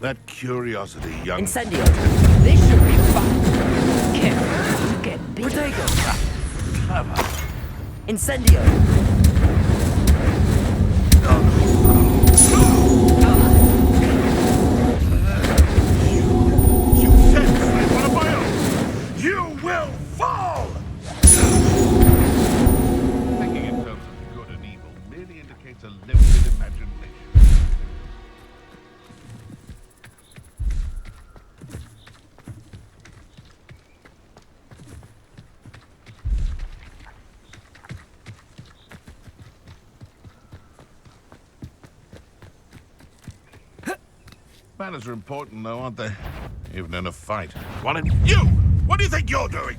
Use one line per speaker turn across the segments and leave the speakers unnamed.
That curiosity, young...
Incendio. This should be fun. Careful to get beat. Protego. Incendio.
You sense I want to my own. You will fall! Thinking in terms of good and evil merely indicates a limited imagination. Manners are important, though, aren't they? Even in a fight. Well, and you! What do you think you're doing?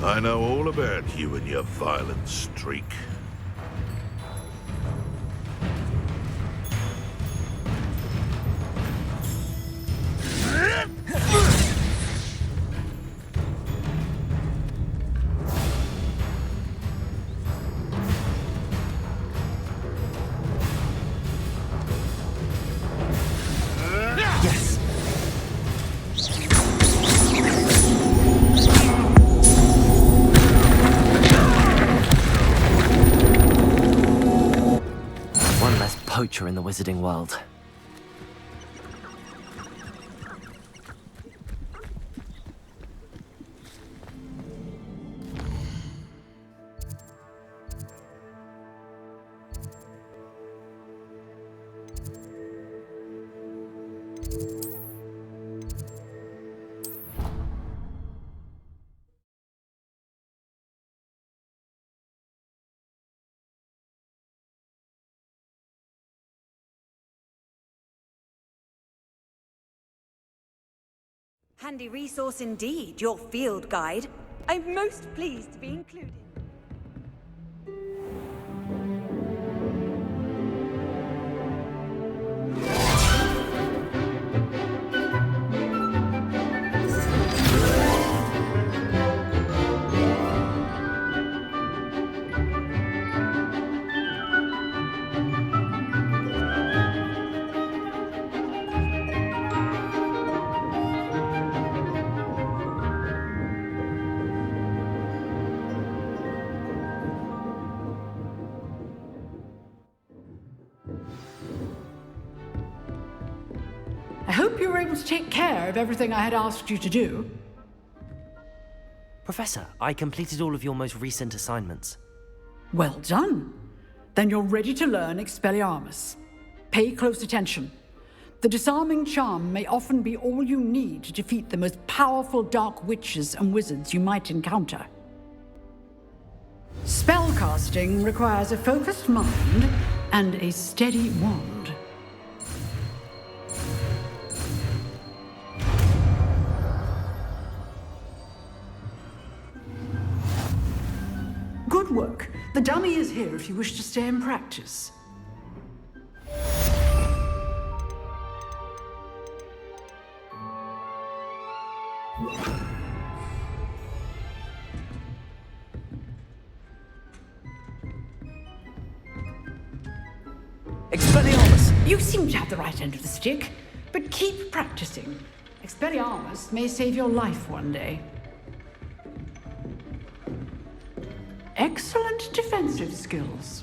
I know all about you and your violent streak.
Poacher in the wizarding world.
Handy resource indeed, your field guide. I'm most pleased to be included.
I hope you were able to take care of everything I had asked you to do.
Professor, I completed all of your most recent assignments.
Well done. Then you're ready to learn Expelliarmus. Pay close attention. The disarming charm may often be all you need to defeat the most powerful dark witches and wizards you might encounter. Spellcasting requires a focused mind and a steady wand. Good work. The dummy is here if you wish to stay and practice.
Expelliarmus!
You seem to have the right end of the stick, but keep practicing. Expelliarmus may save your life one day. Excellent defensive skills.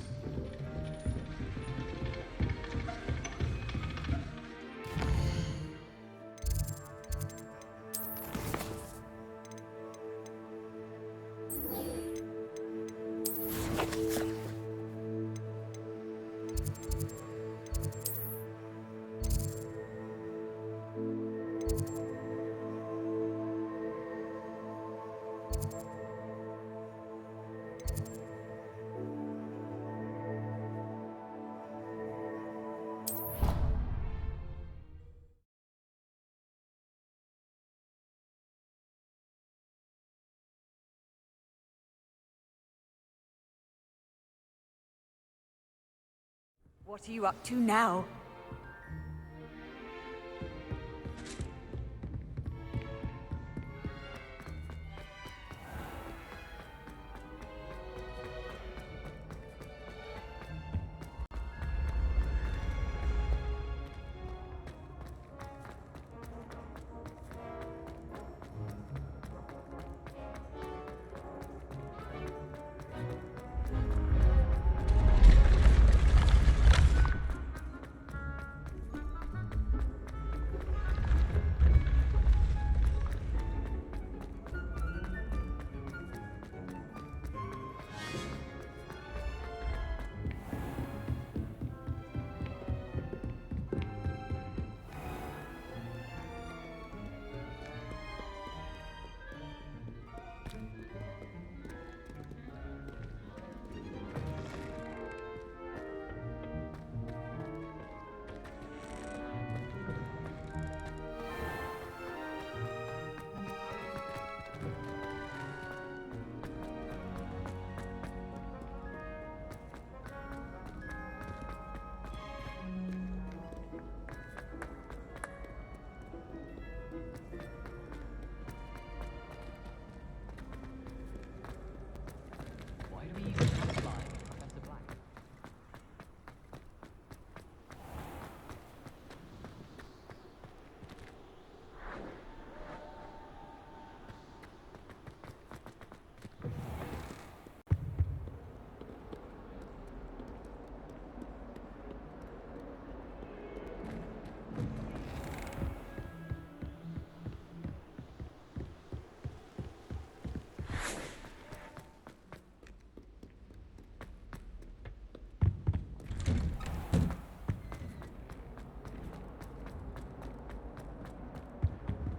What are you up to now?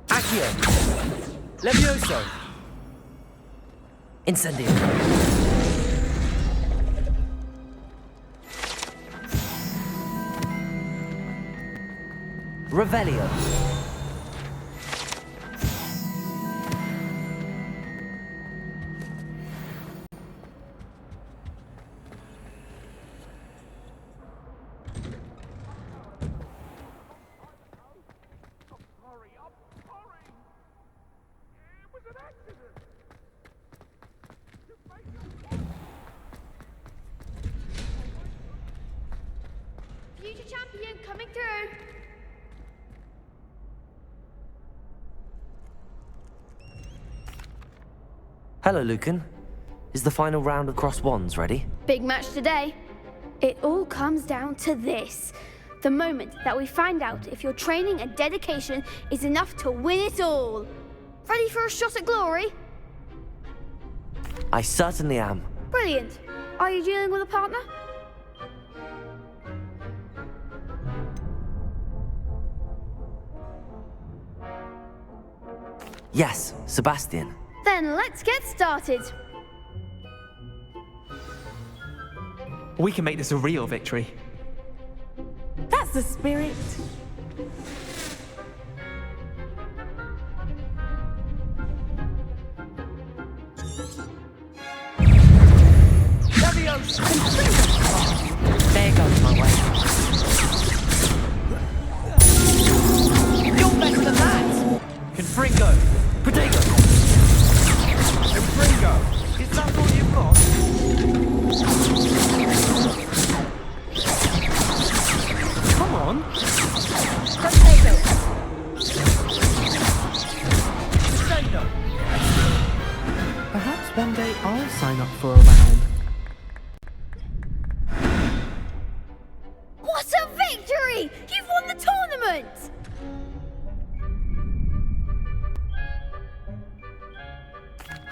Accio! Levioso! Incendio! Revelio!
Future champion coming through.
Hello, Lucan. Is the final round of Cross Wands ready?
Big match today. It all comes down to this. The moment that we find out if your training and dedication is enough to win it all. Ready for a shot at glory?
I certainly am.
Brilliant. Are you dealing with a partner?
Yes, Sebastian.
Then let's get started.
We can make this a real victory.
That's the spirit.
There goes my way.
You're better than that.
Confringo!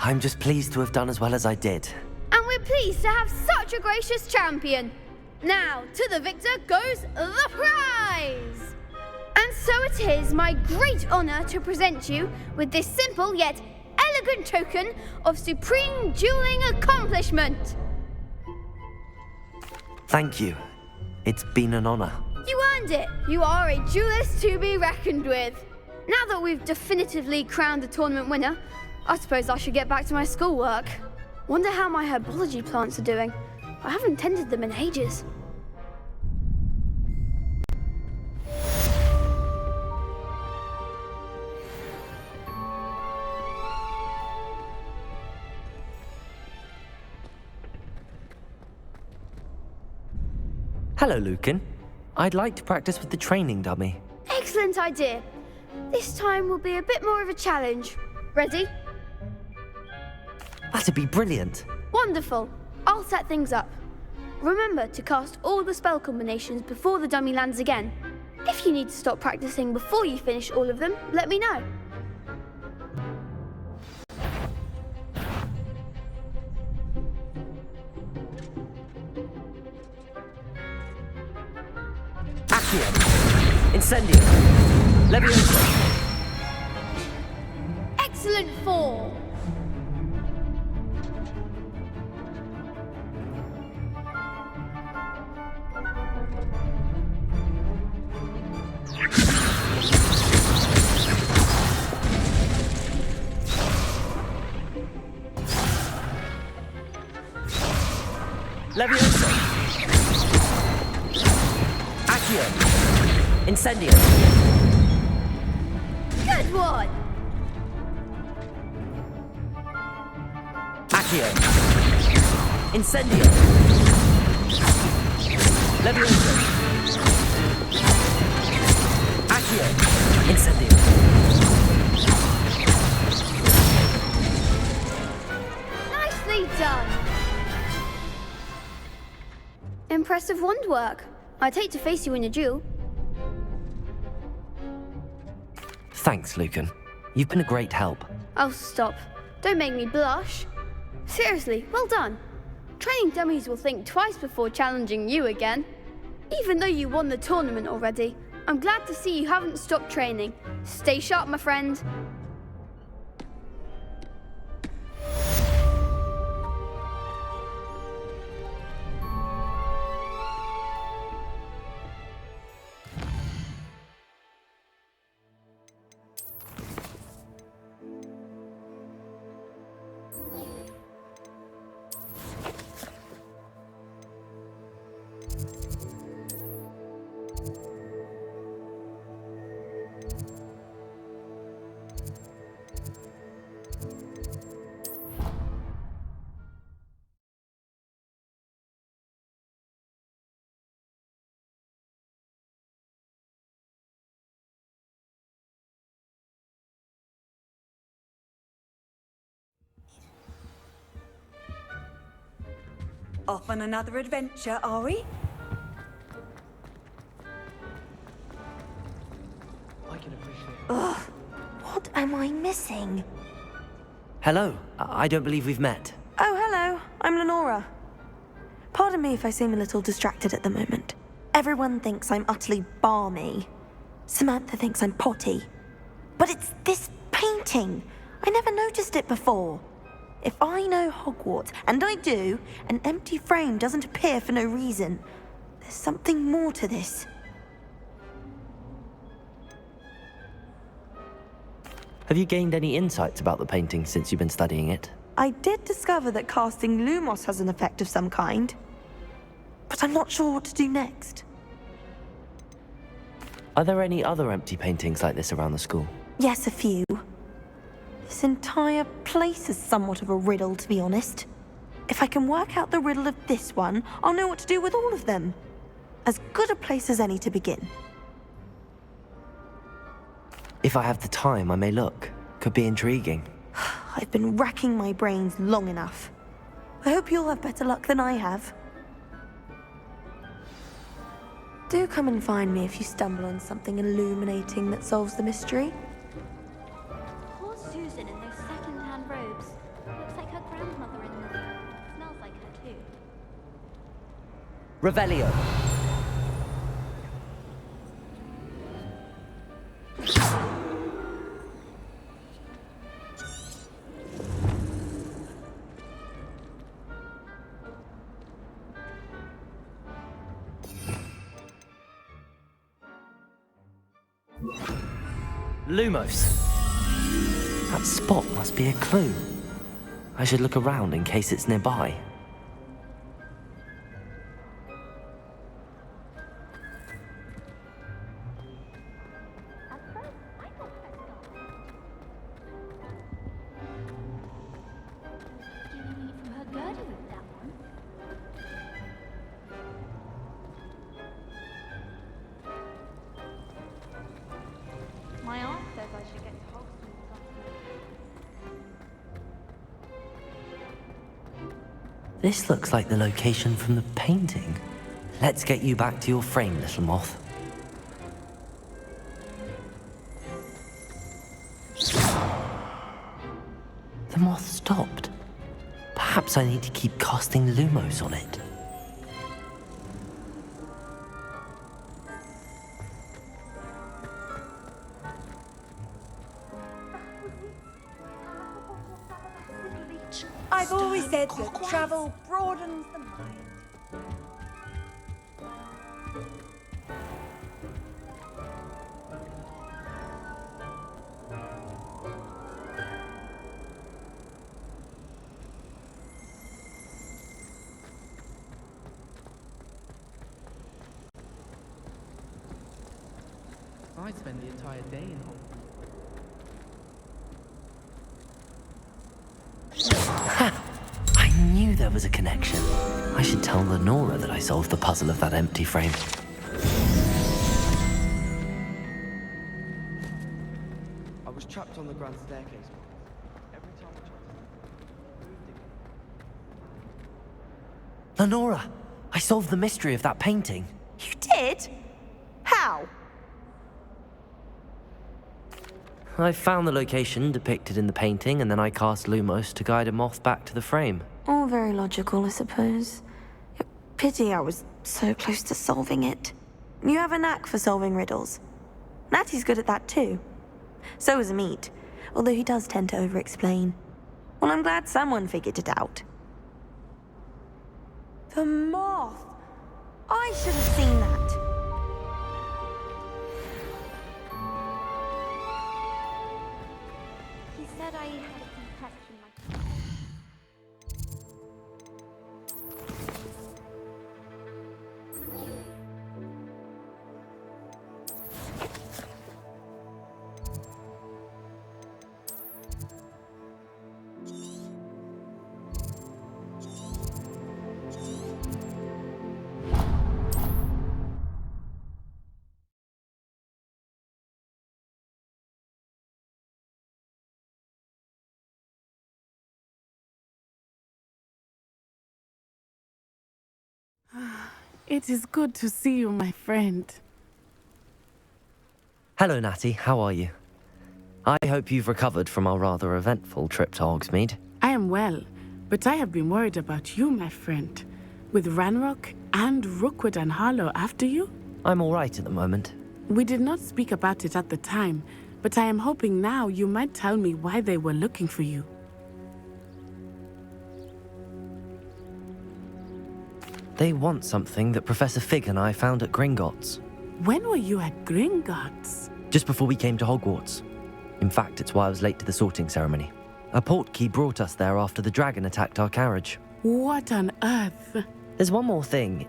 I'm just pleased to have done as well as I did.
And we're pleased to have such a gracious champion. Now, to the victor goes the prize! And so it is my great honor to present you with this simple yet elegant token of supreme dueling accomplishment.
Thank you. It's been an honor.
You earned it. You are a duelist to be reckoned with. Now that we've definitively crowned the tournament winner, I suppose I should get back to my schoolwork. Wonder how my herbology plants are doing. I haven't tended them in ages.
Hello, Lucan. I'd like to practice with the training dummy.
Excellent idea. This time will be a bit more of a challenge. Ready?
That'd be brilliant.
Wonderful. I'll set things up. Remember to cast all the spell combinations before the dummy lands again. If you need to stop practicing before you finish all of them, let me know.
Accio. Incendio. Leviosa.
Excellent fall.
Leviosa. Accio. Incendio.
Good one.
Accio. Incendio. Leviosa. Accio. Incendio.
Nicely done. Impressive wand work. I'd hate to face you in a duel.
Thanks, Lucan. You've been a great help.
Oh, stop. Don't make me blush. Seriously, well done. Training dummies will think twice before challenging you again. Even though you won the tournament already, I'm glad to see you haven't stopped training. Stay sharp, my friend.
Off on another adventure, are we?
I can appreciate it.
Ugh, what am I missing?
Hello. I don't believe we've met.
Oh, hello. I'm Lenora. Pardon me if I seem a little distracted at the moment. Everyone thinks I'm utterly balmy. Samantha thinks I'm potty. But it's this painting. I never noticed it before. If I know Hogwarts, and I do, an empty frame doesn't appear for no reason. There's something more to this.
Have you gained any insights about the painting since you've been studying it?
I did discover that casting Lumos has an effect of some kind. But I'm not sure what to do next.
Are there any other empty paintings like this around the school?
Yes, a few. This entire place is somewhat of a riddle, to be honest. If I can work out the riddle of this one, I'll know what to do with all of them. As good a place as any to begin.
If I have the time, I may look. Could be intriguing.
I've been racking my brains long enough. I hope you'll have better luck than I have. Do come and find me if you stumble on something illuminating that solves the mystery.
Poor Susan in those second-hand robes.
Revelio. Lumos. That spot must be a clue. I should look around in case it's nearby.
My aunt says I should get to Hogwarts.
This looks like the location from the painting. Let's get you back to your frame, little moth. The moth stopped. Perhaps I need to keep casting Lumos on it.
I've always said that travel broadens the mind.
I spend the entire day in Hogwarts.
I knew there was a connection. I should tell Lenora that I solved the puzzle of that empty frame.
I was trapped on the grand staircase. Every time I tried to move
Lenora, I solved the mystery of that painting.
You did? How?
I found the location depicted in the painting, and then I cast Lumos to guide a moth back to the frame.
All very logical, I suppose. Pity I was so close to solving it. You have a knack for solving riddles. Natty's good at that too. So is Amit, although he does tend to over-explain. Well, I'm glad someone figured it out. The moth! I should have seen that.
He said I had a complexion like...
It is good to see you, my friend.
Hello, Natty. How are you? I hope you've recovered from our rather eventful trip to Hogsmeade.
I am well, but I have been worried about you, my friend. With Ranrock and Rookwood and Harlow after you?
I'm all right at the moment.
We did not speak about it at the time, but I am hoping now you might tell me why they were looking for you.
They want something that Professor Fig and I found at Gringotts.
When were you at Gringotts?
Just before we came to Hogwarts. In fact, it's why I was late to the sorting ceremony. A portkey brought us there after the dragon attacked our carriage.
What on earth?
There's one more thing.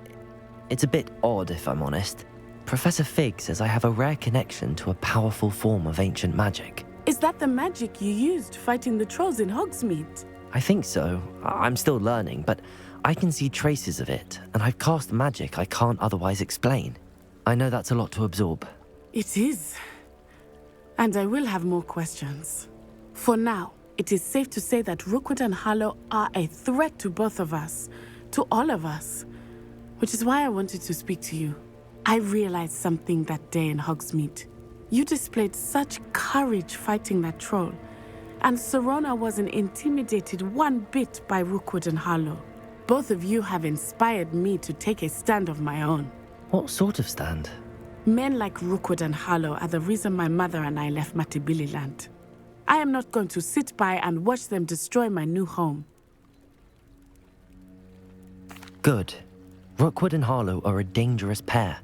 It's a bit odd, if I'm honest. Professor Fig says I have a rare connection to a powerful form of ancient magic.
Is that the magic you used fighting the trolls in Hogsmeade?
I think so. I'm still learning, but I can see traces of it, and I've cast magic I can't otherwise explain. I know that's a lot to absorb.
It is. And I will have more questions. For now, it is safe to say that Rookwood and Harlow are a threat to both of us, to all of us, which is why I wanted to speak to you. I realized something that day in Hogsmeade. You displayed such courage fighting that troll, and Serona wasn't intimidated one bit by Rookwood and Harlow. Both of you have inspired me to take a stand of my own.
What sort of stand?
Men like Rookwood and Harlow are the reason my mother and I left Matibili land. I am not going to sit by and watch them destroy my new home.
Good. Rookwood and Harlow are a dangerous pair.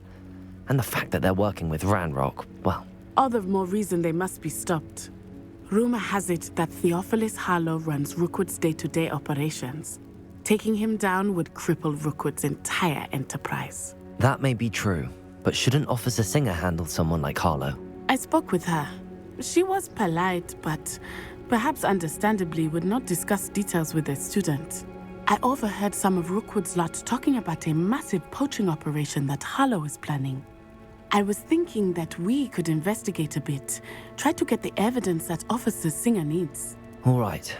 And the fact that they're working with Ranrock, well...
All the more reason they must be stopped. Rumor has it that Theophilus Harlow runs Rookwood's day-to-day operations. Taking him down would cripple Rookwood's entire enterprise.
That may be true, but shouldn't Officer Singer handle someone like Harlow?
I spoke with her. She was polite, but perhaps understandably would not discuss details with a student. I overheard some of Rookwood's lot talking about a massive poaching operation that Harlow is planning. I was thinking that we could investigate a bit, try to get the evidence that Officer Singer needs.
All right,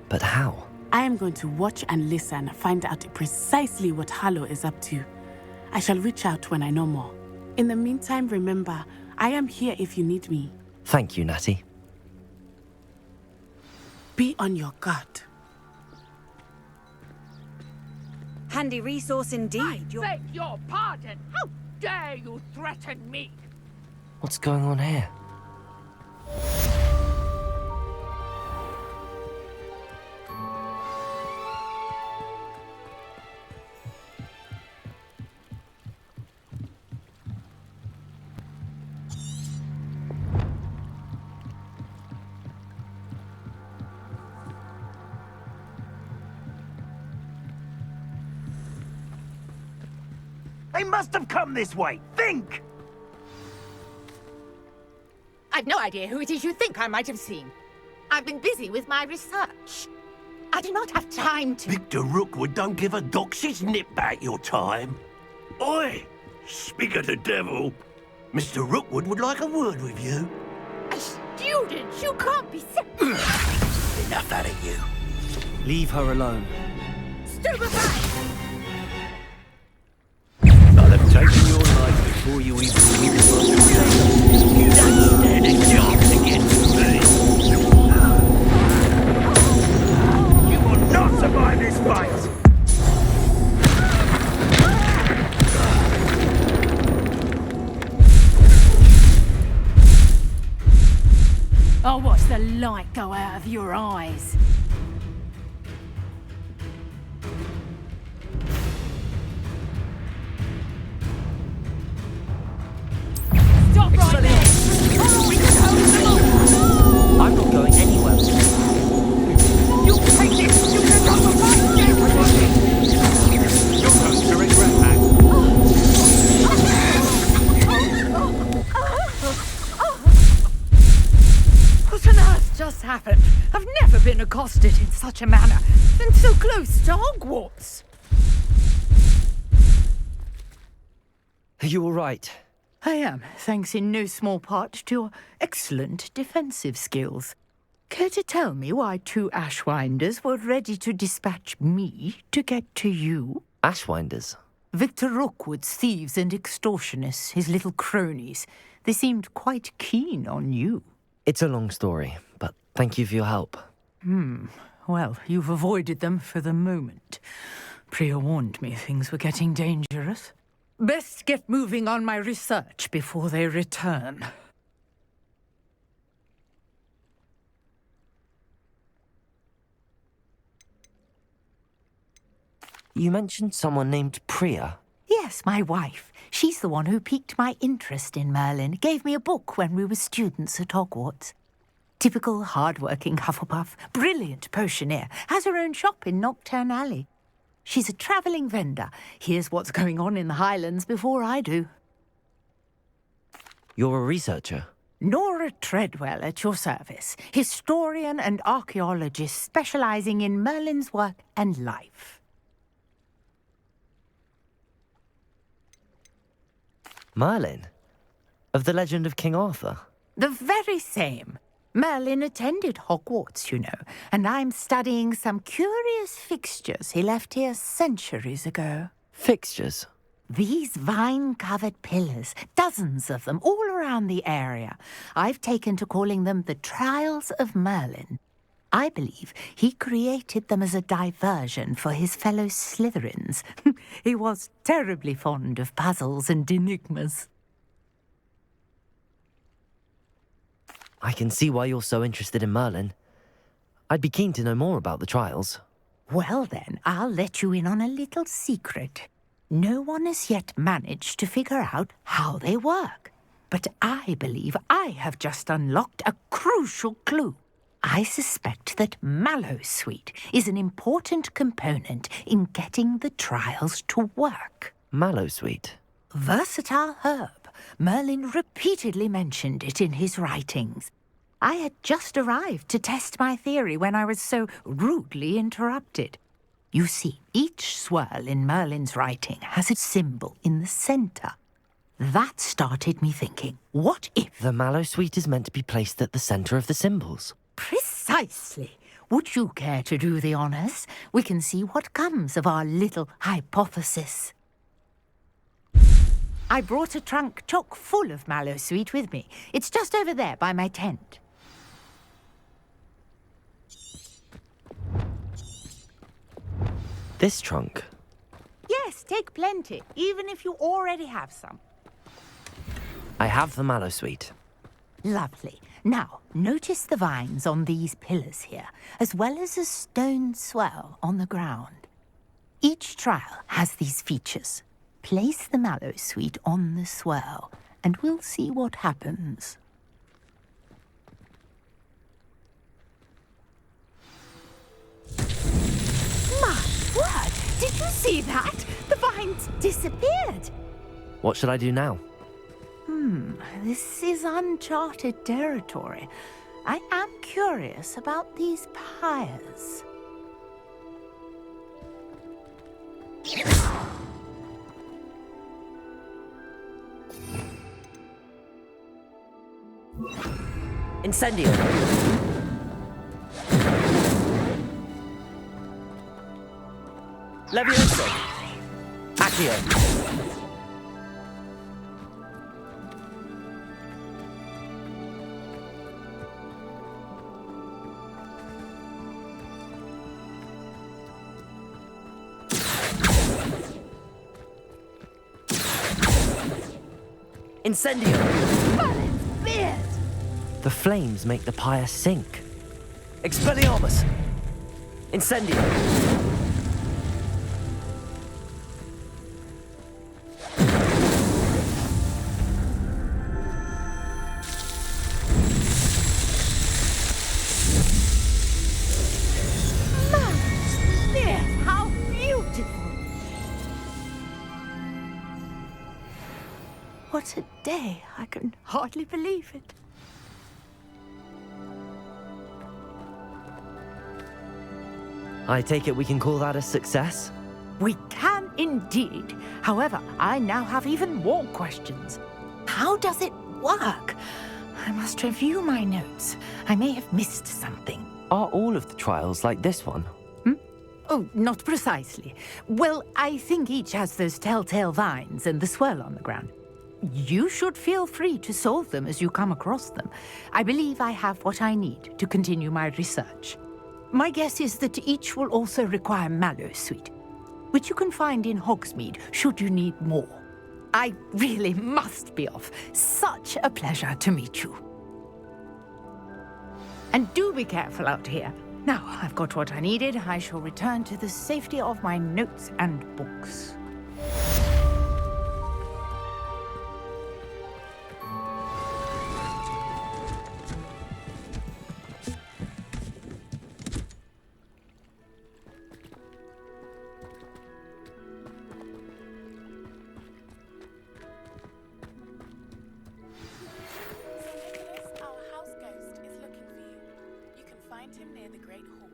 but how?
I am going to watch and listen, find out precisely what Harlow is up to. I shall reach out when I know more. In the meantime, remember, I am here if you need me.
Thank you, Natty.
Be on your guard.
Handy resource indeed.
I beg your pardon. How dare you threaten me?
What's going on here?
They must have come this way. Think!
I've no idea who it is you think I might have seen. I've been busy with my research. I do not have time to...
Victor Rookwood don't give a doxy's nip back your time. Oi! Speak of the devil. Mr. Rookwood would like a word with you.
A student? You can't be sick.
Enough out of you.
Leave her alone.
Stupefy!
I'll have taken your life before you even knew what to say. You don't stand a chance against me. You will not survive this fight.
I'll watch the light go out of your eyes. Stop right there! We can hold them off!
I'm not going anywhere.
You take this! You can run the fight again!
You're going to regret that.
What on earth just happened? I've never been accosted in such a manner, and so close to Hogwarts.
Are you all right?
I am, thanks in no small part to your excellent defensive skills. Care to tell me why two Ashwinders were ready to dispatch me to get to you?
Ashwinders?
Victor Rookwood's thieves and extortionists, his little cronies. They seemed quite keen on you.
It's a long story, but thank you for your help.
Well, you've avoided them for the moment. Priya warned me things were getting dangerous. Best get moving on my research before they return.
You mentioned someone named Priya.
Yes, my wife. She's the one who piqued my interest in Merlin. Gave me a book when we were students at Hogwarts. Typical hard-working Hufflepuff, brilliant potioneer, has her own shop in Knockturn Alley. She's a travelling vendor. Hears what's going on in the Highlands before I do.
You're a researcher?
Nora Treadwell at your service. Historian and archaeologist specialising in Merlin's work and life.
Merlin? Of the legend of King Arthur?
The very same. Merlin attended Hogwarts, you know, and I'm studying some curious fixtures he left here centuries ago.
Fixtures?
These vine-covered pillars, dozens of them, all around the area. I've taken to calling them the Trials of Merlin. I believe he created them as a diversion for his fellow Slytherins. He was terribly fond of puzzles and enigmas.
I can see why you're so interested in Merlin. I'd be keen to know more about the trials.
Well then, I'll let you in on a little secret. No one has yet managed to figure out how they work. But I believe I have just unlocked a crucial clue. I suspect that Mallowsweet is an important component in getting the trials to work.
Mallowsweet?
Versatile herb. Merlin repeatedly mentioned it in his writings. I had just arrived to test my theory when I was so rudely interrupted. You see, each swirl in Merlin's writing has a symbol in the centre. That started me thinking, what if...
The Mallowsweet is meant to be placed at the centre of the symbols.
Precisely. Would you care to do the honours? We can see what comes of our little hypothesis. I brought a trunk chock full of Mallowsweet with me. It's just over there by my tent.
This trunk?
Yes, take plenty, even if you already have some.
I have the Mallowsweet.
Lovely. Now, notice the vines on these pillars here, as well as a stone swell on the ground. Each trial has these features. Place the Mallowsweet on the swell, and we'll see what happens. My word! Did you see that? The vines disappeared!
What should I do now?
This is uncharted territory. I am curious about these pyres.
Incendio! Levioso! Accio! Incendio! The flames make the pyre sink. Expelliarmus! Incendio!
How beautiful! What a day! I can hardly believe it.
I take it we can call that a success?
We can indeed. However, I now have even more questions. How does it work? I must review my notes. I may have missed something.
Are all of the trials like this one?
Oh, not precisely. Well, I think each has those telltale vines and the swirl on the ground. You should feel free to solve them as you come across them. I believe I have what I need to continue my research. My guess is that each will also require Mallowsweet, which you can find in Hogsmeade should you need more. I really must be off. Such a pleasure to meet you. And do be careful out here. Now I've got what I needed, I shall return to the safety of my notes and books.
Find him near the Great Hall.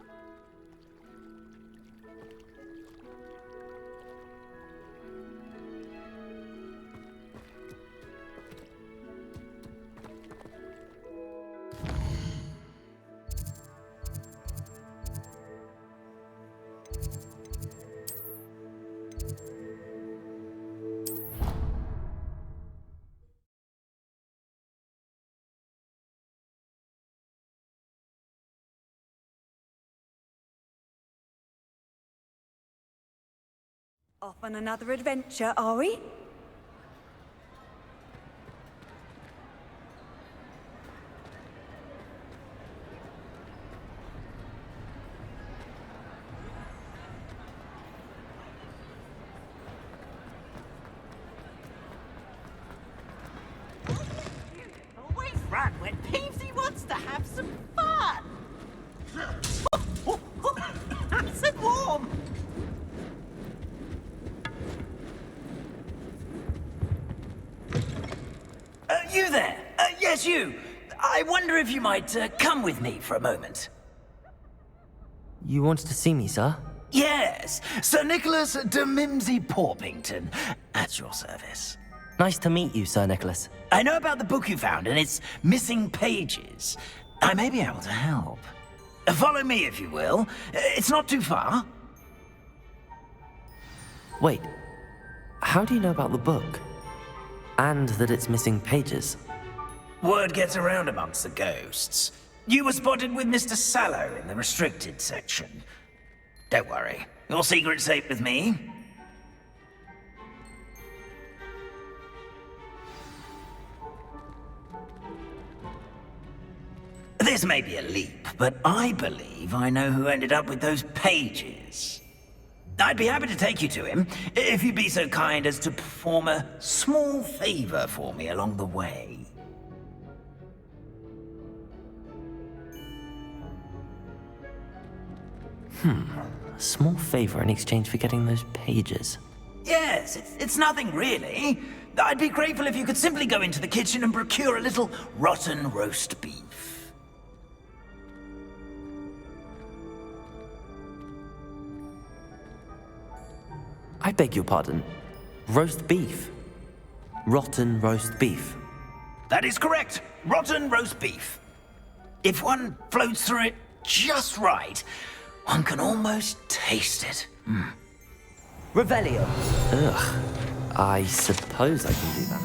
Off on another adventure, are we?
Always run when Peevesy wants to have some fun. Nice and warm.
You there? Yes, you. I wonder if you might come with me for a moment.
You wanted to see me, sir?
Yes, Sir Nicholas de Mimsy Porpington, at your service.
Nice to meet you, Sir Nicholas.
I know about the book you found and its missing pages. I may be able to help. Follow me, if you will. It's not too far.
Wait, how do you know about the book? And that it's missing pages?
Word gets around amongst the ghosts. You were spotted with Mr. Sallow in the restricted section. Don't worry, your secret's safe with me. This may be a leap, but I believe I know who ended up with those pages. I'd be happy to take you to him, if you'd be so kind as to perform a small favor for me along the way.
A small favor in exchange for getting those pages.
Yes, it's nothing really. I'd be grateful if you could simply go into the kitchen and procure a little rotten roast beef.
I beg your pardon. Roast beef. Rotten roast beef.
That is correct. Rotten roast beef. If one floats through it just right, one can almost taste it.
Revelio. Ugh. I suppose I can do that.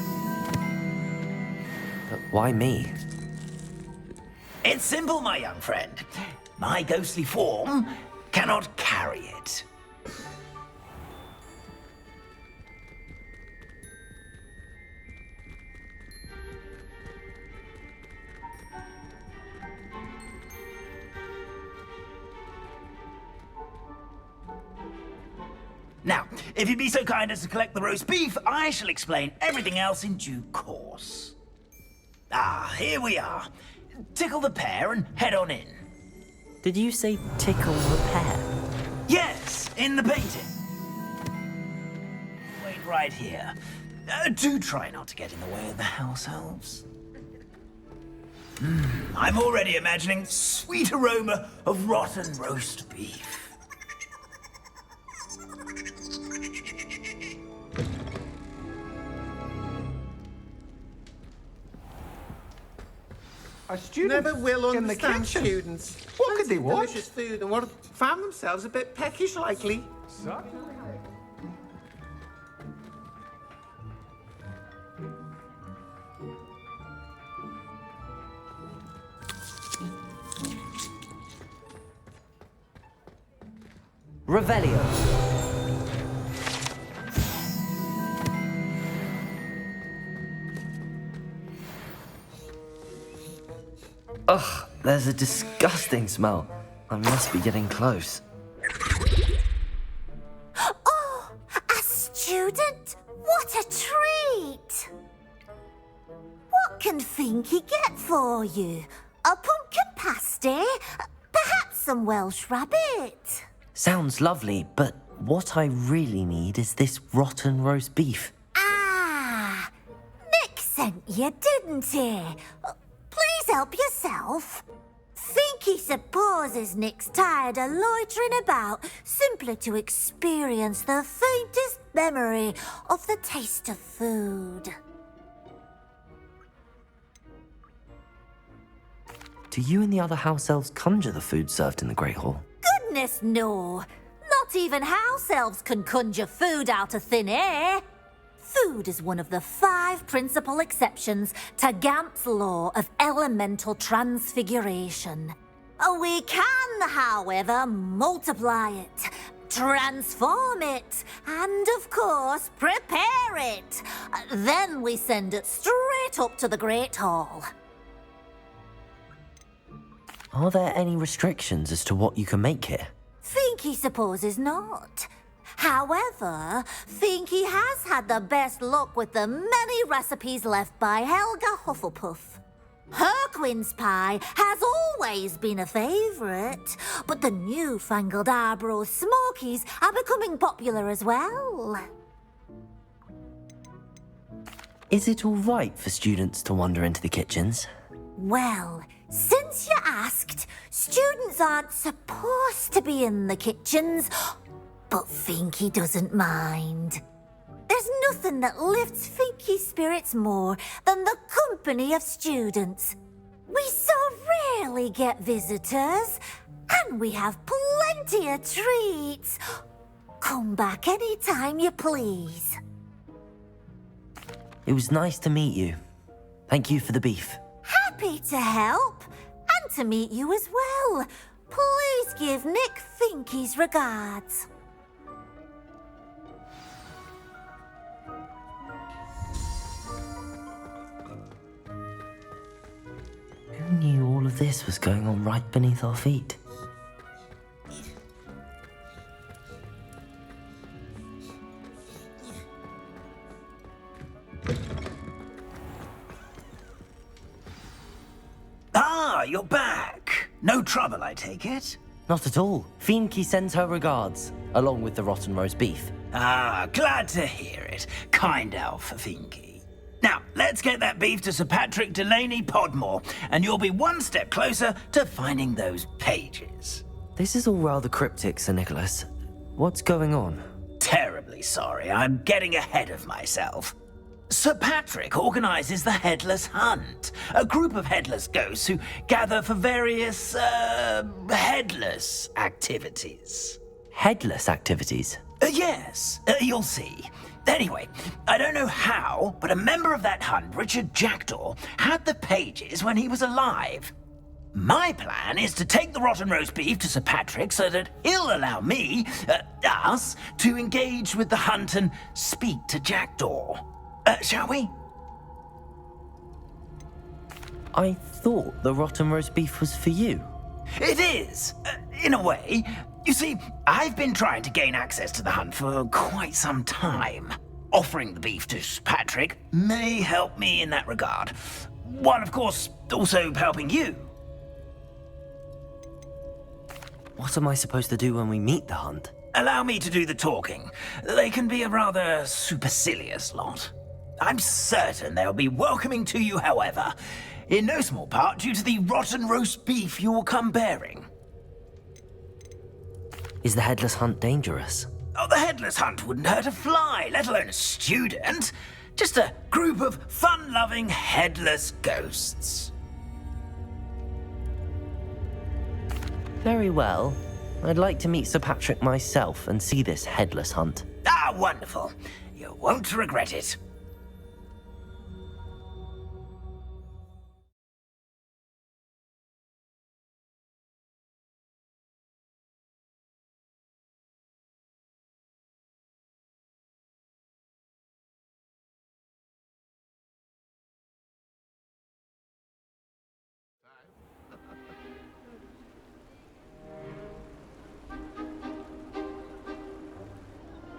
But why me?
It's simple, my young friend. My ghostly form cannot carry it. Now, if you'd be so kind as to collect the roast beef, I shall explain everything else in due course. Ah, here we are. Tickle the pear and head on in.
Did you say tickle the pear?
Yes, in the painting. Wait right here. Do try not to get in the way of the house elves. I'm already imagining sweet aroma of rotten roast beef.
Our students
Never will
in the
understand
kitchen.
students. What could they want?
Delicious
food and what found themselves a bit peckish likely.
Sorry.
Revelio. Ugh, there's a disgusting smell. I must be getting close.
Oh, a student? What a treat! What can Finky get for you? A pumpkin pasty? Perhaps some Welsh rabbit?
Sounds lovely, but what I really need is this rotten roast beef.
Ah, Nick sent you, didn't he? Please help yourself. Finky supposes Nick's tired of loitering about simply to experience the faintest memory of the taste of food.
Do you and the other house elves conjure the food served in the Great Hall?
Goodness, no. Not even house elves can conjure food out of thin air. Food is one of the 5 principal exceptions to Gamp's law of elemental transfiguration. We can, however, multiply it,
transform it, and of course, prepare it. Then we send it straight up to the Great Hall.
Are there any restrictions as to what you can make here?
Finky supposes not. However, Finky has had the best luck with the many recipes left by Helga Hufflepuff. Her quince pie has always been a favourite, but the newfangled Arborough Smokies are becoming popular as well.
Is it all right for students to wander into the kitchens?
Well, since you asked, students aren't supposed to be in the kitchens, but Finky doesn't mind. There's nothing that lifts Finky's spirits more than the company of students. We so rarely get visitors, and we have plenty of treats. Come back any time you please.
It was nice to meet you. Thank you for the beef.
Happy to help, and to meet you as well. Please give Nick Finky's regards.
Who knew all of this was going on right beneath our feet?
Ah, you're back. No trouble, I take it?
Not at all. Finky sends her regards, along with the rotten roast beef.
Ah, glad to hear it. Kind elf, Finky. Now, let's get that beef to Sir Patrick Delaney Podmore, and you'll be one step closer to finding those pages.
This is all rather cryptic, Sir Nicholas. What's going on?
Terribly sorry, I'm getting ahead of myself. Sir Patrick organises the Headless Hunt, a group of headless ghosts who gather for various, headless activities.
Headless activities?
Yes, you'll see. Anyway, I don't know how, but a member of that hunt, Richard Jackdaw, had the pages when he was alive. My plan is to take the rotten roast beef to Sir Patrick so that he'll allow me, us, to engage with the hunt and speak to Jackdaw. Shall we?
I thought the rotten roast beef was for you.
It is, in a way. You see, I've been trying to gain access to the hunt for quite some time. Offering the beef to Sir Patrick may help me in that regard. While, of course, also helping you.
What am I supposed to do when we meet the hunt?
Allow me to do the talking. They can be a rather supercilious lot. I'm certain they'll be welcoming to you, however, in no small part due to the rotten roast beef you'll come bearing.
Is the Headless Hunt dangerous?
Oh, the Headless Hunt wouldn't hurt a fly, let alone a student. Just a group of fun-loving headless ghosts.
Very well. I'd like to meet Sir Patrick myself and see this Headless Hunt.
Ah, wonderful. You won't regret it.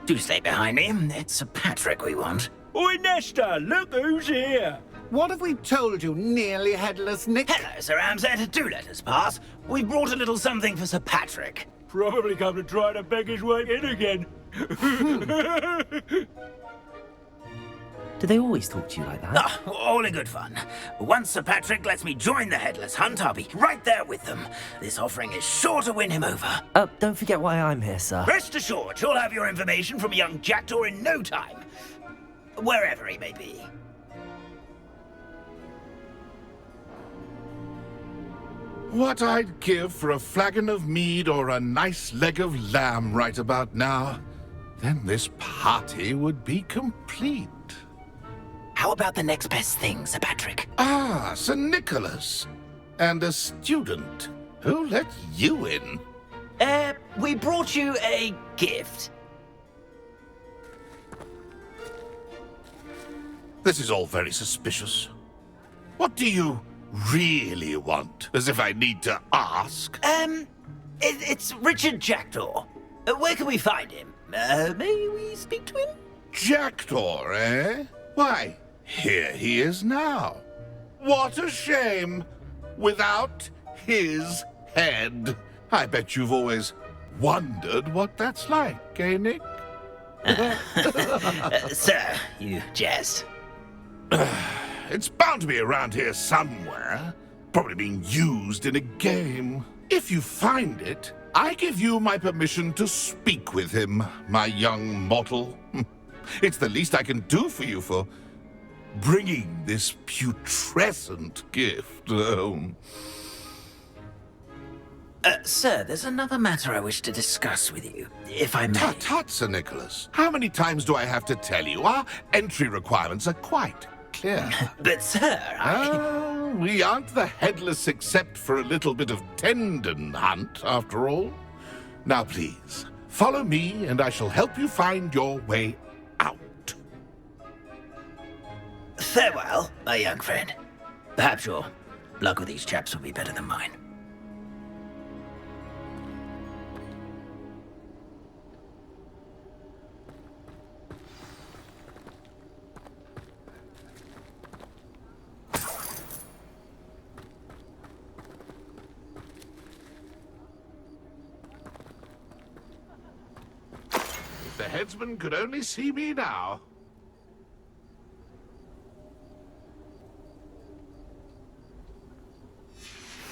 Do stay behind me. It's Sir Patrick we want.
Oi, Nesta, look who's here.
What have we told you, nearly headless Nick?
Hello, Sir Ramsay. Do let us pass. We brought a little something for Sir Patrick.
Probably come to try to beg his way in again.
Do they always talk to you like that?
Ah, all in good fun. Once Sir Patrick lets me join the Headless Hunt, I'll be right there with them. This offering is sure to win him over.
Don't forget why I'm here, sir.
Rest assured, you'll have your information from young Jackdaw in no time. Wherever he may be.
What I'd give for a flagon of mead or a nice leg of lamb right about now. Then this party would be complete.
How about the next best thing, Sir Patrick?
Ah, Sir Nicholas. And a student. Who let you in?
We brought you a gift.
This is all very suspicious. What do you really want? As if I need to ask.
It's Richard Jackdaw. Where can we find him? May we speak to him?
Jackdaw, eh? Why, here he is now. What a shame. Without his head. I bet you've always wondered what that's like, eh, Nick?
Sir, you jest.
It's bound to be around here somewhere. Probably being used in a game. If you find it, I give you my permission to speak with him, my young mortal. It's the least I can do for you for bringing this putrescent gift home.
Sir, there's another matter I wish to discuss with you, if I may.
Tut, Sir Nicholas. How many times do I have to tell you? Our entry requirements are quite clear.
But, sir,
we aren't the headless except for a little bit of tendon hunt, after all. Now, please, follow me, and I shall help you find your way out.
Farewell, my young friend. Perhaps your luck with these chaps will be better than mine.
The headsman could only see me now.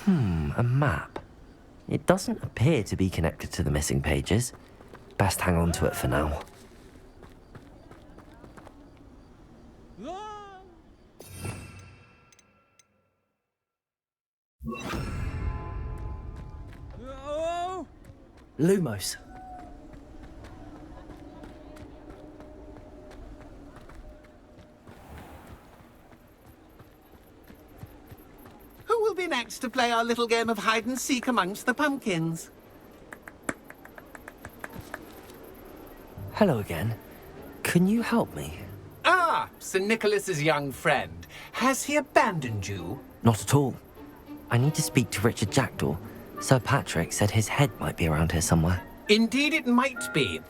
A map. It doesn't appear to be connected to the missing pages. Best hang on to it for now. Lumos.
Who will be next to play our little game of hide-and-seek amongst the pumpkins?
Hello again. Can you help me?
Ah, Sir Nicholas's young friend. Has he abandoned you?
Not at all. I need to speak to Richard Jackdaw. Sir Patrick said his head might be around here somewhere.
Indeed it might be.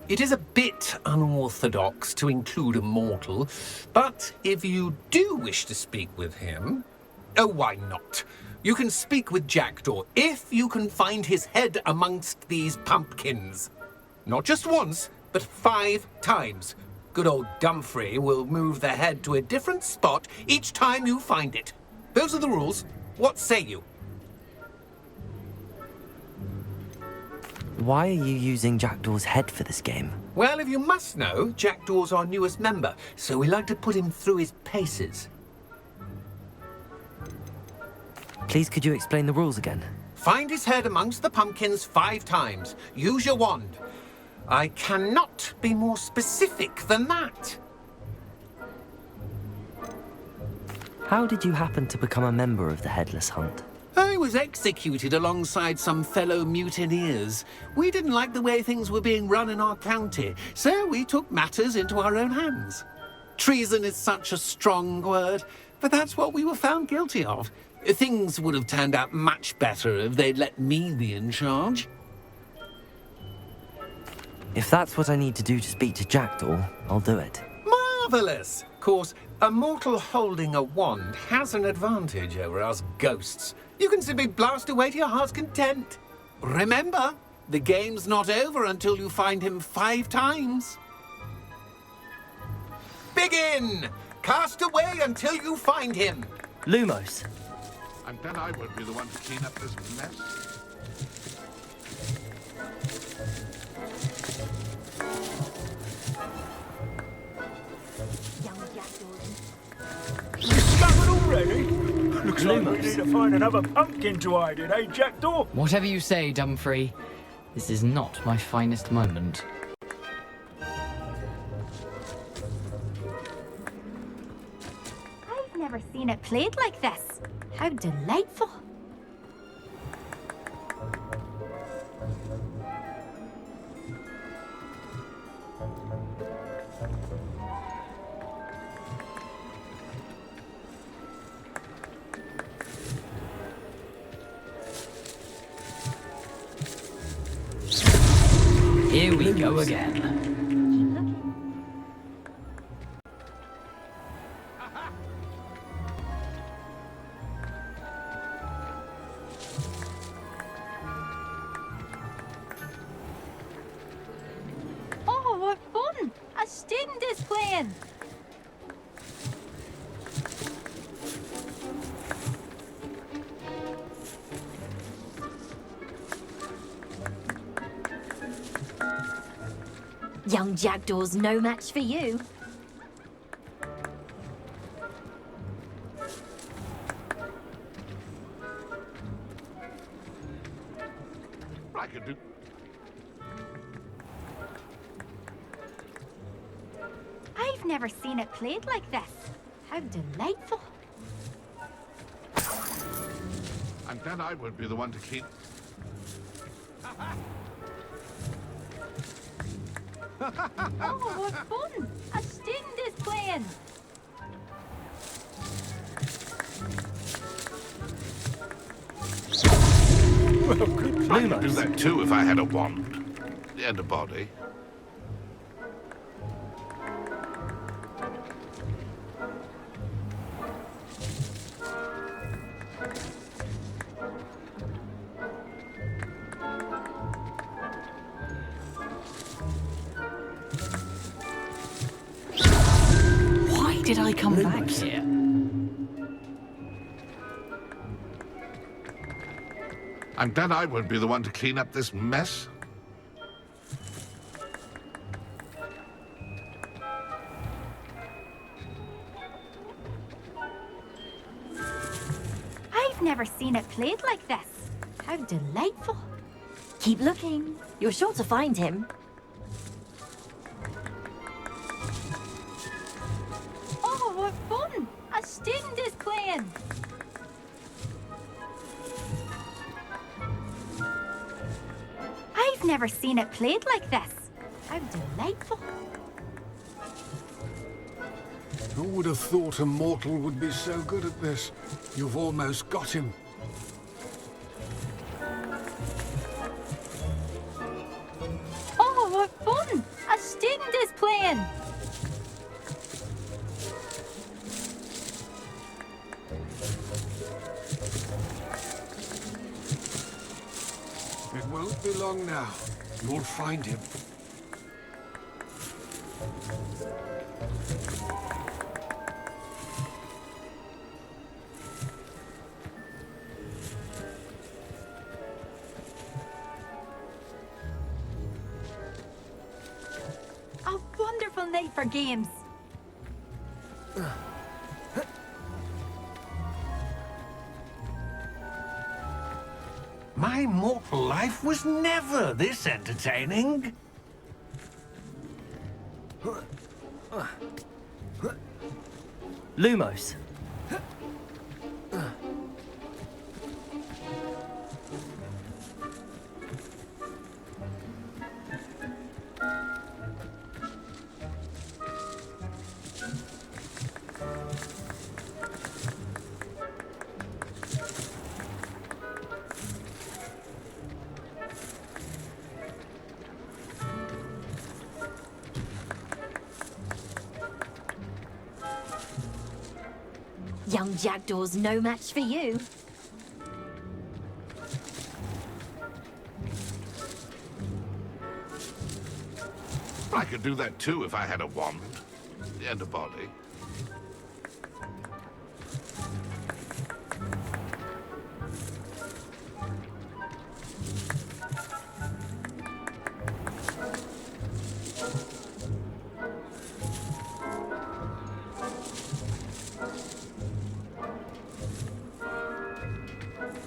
It is a bit unorthodox to include a mortal, but if you do wish to speak with him... Oh, why not? You can speak with Jackdaw if you can find his head amongst these pumpkins. Not just once, but 5 times. Good old Dumfrey will move the head to a different spot each time you find it. Those are the rules. What say you?
Why are you using Jackdaw's head for this game?
Well, if you must know, Jackdaw's our newest member, so we like to put him through his paces.
Please, could you explain the rules again?
Find his head amongst the pumpkins 5 times. Use your wand. I cannot be more specific than that.
How did you happen to become a member of the Headless Hunt?
I was executed alongside some fellow mutineers. We didn't like the way things were being run in our county, so we took matters into our own hands. Treason is such a strong word, but that's what we were found guilty of. Things would have turned out much better if they'd let me be in charge.
If that's what I need to do to speak to Jackdaw, I'll do it.
Marvellous! Of course, a mortal holding a wand has an advantage over us ghosts. You can simply blast away to your heart's content. Remember, the game's not over until you find him 5 times. Begin! Cast away until you find him.
Lumos.
I'm glad I won't be the one to clean up this mess.
Discovered already? Looks like we need to find another pumpkin to hide in, eh, Jackdaw?
Whatever you say, Dumfrey. This is not my finest moment.
I've never seen it played like this. How delightful.
we go again.
Oh, what fun! A student is playing.
Young Jackdaw's no match for you.
I could do.
I've never seen it played like this. How delightful.
I'm glad I won't be the one to keep.
Oh, what fun! A student is playing.
I could do that too if I had a wand and a body.
Why did I come back here?
I'm glad I won't be the one to clean up this mess.
I've never seen it played like this. How delightful.
Keep looking. You're sure to find him.
Oh, what fun! A student is playing.
I've never seen it played like this. How delightful.
Who would have thought a mortal would be so good at this? You've almost got him.
Oh, what fun! A student is playing.
It won't be long now. You'll find him.
A wonderful night for games.
My mortal life was never this entertaining.
Lumos.
Young Jackdaw's no match for you.
I could do that too if I had a wand and a body.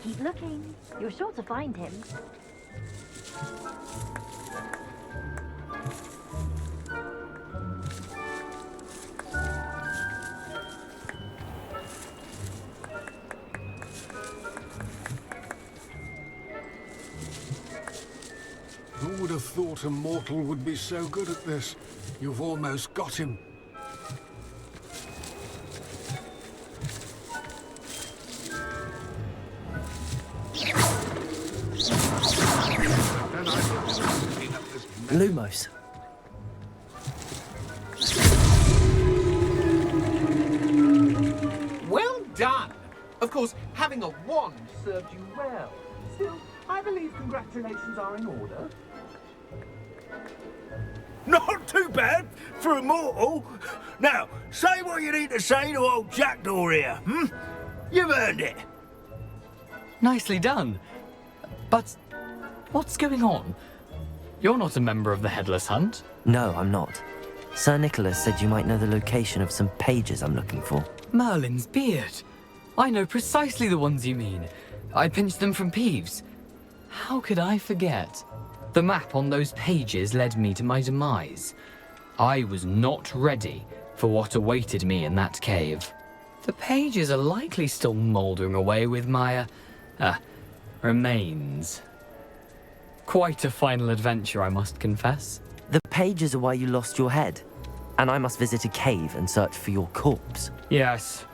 Keep looking. You're sure to find him.
Who would have thought a mortal would be so good at this? You've almost got him.
Then I could clean up this
Lumos.
Well done! Of course, having a wand served you well. Still, I believe congratulations are in order.
Not too bad for a mortal. Now, say what you need to say to old Jackdaw here, hmm? You've earned it.
Nicely done. But what's going on? You're not a member of the Headless Hunt.
No, I'm not. Sir Nicholas said you might know the location of some pages I'm looking for.
Merlin's beard. I know precisely the ones you mean. I pinched them from Peeves. How could I forget? The map on those pages led me to my demise. I was not ready for what awaited me in that cave. The pages are likely still mouldering away with my, remains. Quite a final adventure, I must confess.
The pages are why you lost your head, and I must visit a cave and search for your corpse.
Yes.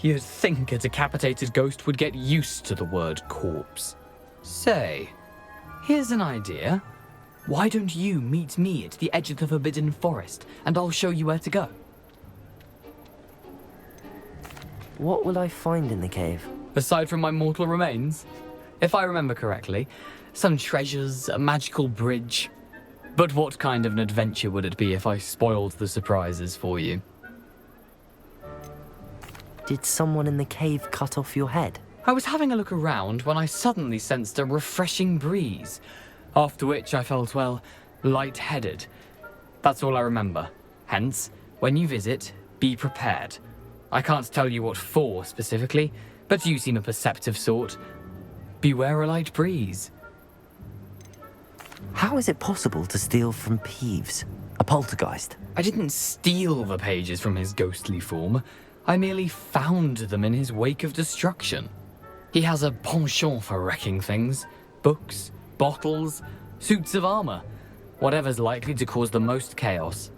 You'd think a decapitated ghost would get used to the word corpse. Say, here's an idea. Why don't you meet me at the edge of the Forbidden Forest, and I'll show you where to go?
What will I find in the cave?
Aside from my mortal remains? If I remember correctly, some treasures, a magical bridge. But what kind of an adventure would it be if I spoiled the surprises for you?
Did someone in the cave cut off your head?
I was having a look around when I suddenly sensed a refreshing breeze, after which I felt, well, lightheaded. That's all I remember. Hence, when you visit, be prepared. I can't tell you what for specifically, but you seem a perceptive sort. Beware a light breeze.
How is it possible to steal from Peeves, a poltergeist?
I didn't steal the pages from his ghostly form. I merely found them in his wake of destruction. He has a penchant for wrecking things. Books, bottles, suits of armor. Whatever's likely to cause the most chaos.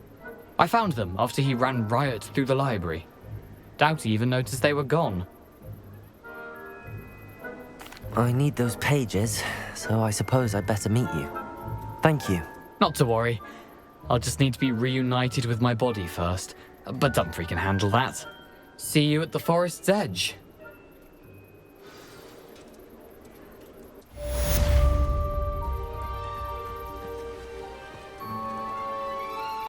I found them after he ran riot through the library. Doubt he even noticed they were gone.
I need those pages, so I suppose I'd better meet you. Thank you.
Not to worry. I'll just need to be reunited with my body first. But Dumfries can handle that. See you at the forest's edge.